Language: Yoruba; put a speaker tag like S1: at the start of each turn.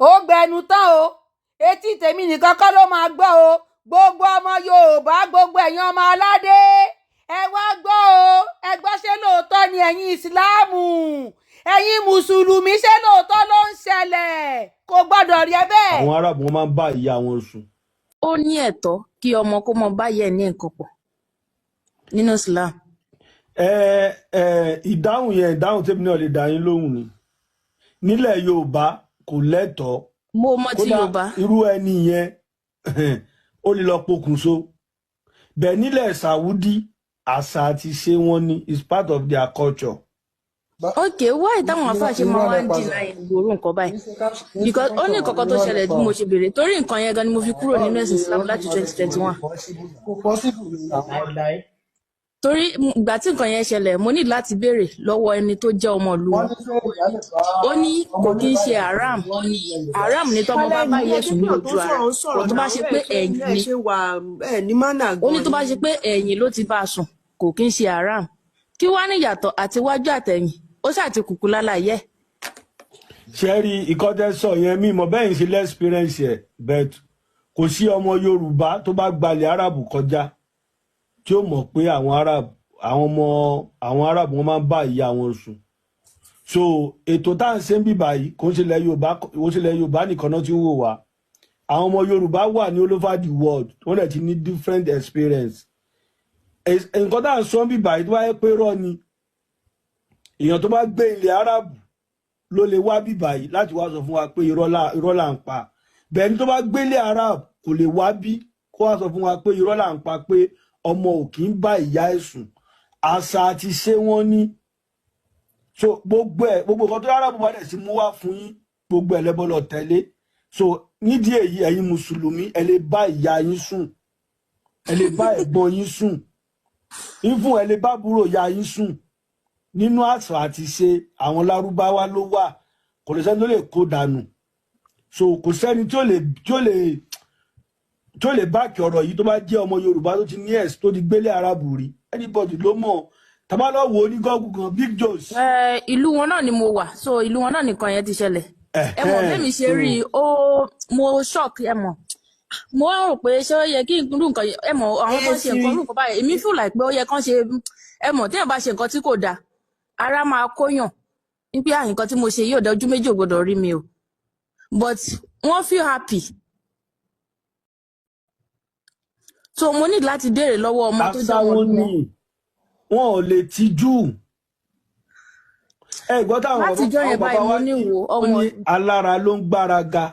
S1: ó gbẹnu tán o etí tèmi nìkan kọ́ ló máa gbọ́ o gbogbo ọmọ Yorùbá gbogbo ẹ̀yin ọmọ aládé ẹ wá gbọ́ o ẹ gbọ́ ṣé lóòótọ́ ni ẹ̀yin ìsìláàmù ẹ̀yin mùsùlùmí ṣé lóòótọ́ ló ń ṣẹlẹ̀ kò gbọ́dọ̀ rí ẹ bẹ́ẹ̀.
S2: àwọn arábù wọn máa ń bá ìyá wọn sùn.
S3: ó ní ẹ̀tọ́ kí ọmọ kó mọ báyẹ̀ ní nǹkan pọ̀ nínú Islam.
S2: ìdáhùn yẹn ìdáhùn tèmi náà lè dá yín lóhùn ni nílẹ̀ Yorùbá kò lẹ́tọ̀ọ́
S3: mo mọ ti Yorùbá.
S2: irú ẹni yẹn ó lè lọ pokùnso bẹ́ẹ̀ nílẹ̀ Saudi àṣà àti ṣe wọn ni is part of their culture.
S3: ok why táwọn afáà ṣe máa wá ń dìnnà ìgboro nǹkan báyìí because ó ní nǹkan tó ṣẹlẹ̀ bí mo ṣe béèrè torí nǹkan yẹn gan ni mo fi kúrò nínú ẹ̀sìn Islam láti 2021. torí ìgbà tí nǹkan yẹn ṣẹlẹ̀ mo ní láti béèrè lọ́wọ́ ẹni tó jẹ́ ọmọ ìlú wọn ó ní kò kí ń ṣe haram ní tọ́mọ bá bá Yésù ní ojú ara kò tó bá ṣe pé ẹ̀yìn ni ó ní tó bá ṣe pé ẹ̀yìn ló ti bá a sùn kò kí ń ṣe haram kí wá ní ìyàtọ̀ àti wájú àtẹ̀yìn ó ṣàti kùkù lálàyé.
S2: ṣẹ́rí ìkọ́tẹ́sọ yẹn mímọ bẹ́ẹ̀ ń ṣe lẹ́spírẹ́ǹsì ẹ̀ bẹ́ẹ̀ kò sí ọmọ Yorùbá tó bá gbalẹ̀ Árábù kọjá tí ó mọ̀ pé àwọn Árábù wọn máa ń bá ìyá wọn sùn. so ètò tá à ń ṣe ń bíbà yìí kò ń ṣe ilẹ̀ Yorùbá nìkan náà tí ń wò wá àwọn ọmọ Yorùbá wà ní all over the world wọ́n dẹ̀ ti ní different experience. nǹkan tá à ń sọ ń bíbà yìí tó bá yẹ pé rọ́ ni èèyàn tó bá gbé ilẹ̀ Árábù ló lè wá bíbà yìí láti wá sọ fún wa pé irọ́ là ń pa bẹ́ẹ̀ ni tó bá gbélé Árábù kò lè wá bí kó wá sọ fún wa pé irọ́ là ń pa pé ọmọ ò kì í bá ìyá ẹ̀ sùn àṣà àti ṣé wọ́n ní so gbogbo nǹkan tó Árábù bá dẹ̀ sí mú wá fún yín gbogbo ẹ̀ lẹ́bọ̀ lọ tẹ̀lé so nídìí èyí ẹ̀yin mùsùlùmí ẹ lè bá ìyá yín sùn ẹ lè bá ẹ̀gbọ́n yín sùn ìfún ẹ lè bá àbúrò ìyá yín sùn nínú àṣà àti ṣe àwọn Lárúbáwá ló wà kò lè sẹ́ni tó lè kó dànù so kò sẹ́ni tí ó lè báàkì ọ̀rọ̀ yìí tó bá jẹ́ ọmọ Yorùbá tó ti ní ẹ̀sìn tó ti gbélé Árábù rí anybody ló mọ̀ tàbá lọ wo ní gọ́ọ̀gù kan Big Joes.
S3: ìlú wọn náà ni mo wà so ìlú wọn náà nìkan yẹn ti ṣẹlẹ̀ ẹ mọ̀ bẹ́ẹ̀ mi ṣe rí i mo shock ẹ mọ̀ mo wá rò pé ṣé ó yẹ kí n irú nǹkan ẹ mọ̀ àwọn tó ṣe nǹkan irú nǹkan báyìí èmi feel like pé ó yẹ kán ṣe ẹ mọ̀ téèyàn bá ṣe nǹkan tí kò dáa ara máa kóyàn wípé nǹkan tí mo ṣe yóò dá ojú méjì ò gbọdọ̀ rí mi o but wọ́n feel happy so mo ní láti béèrè lọ́wọ́ ọmọ tó jẹ́ ọmọ ọdún
S2: wọn ò lè tijú ẹ gbọ́ táwọn
S3: láti jọ yẹn báyìí mo ní wo ọmọ
S2: alára ló ń gbáraga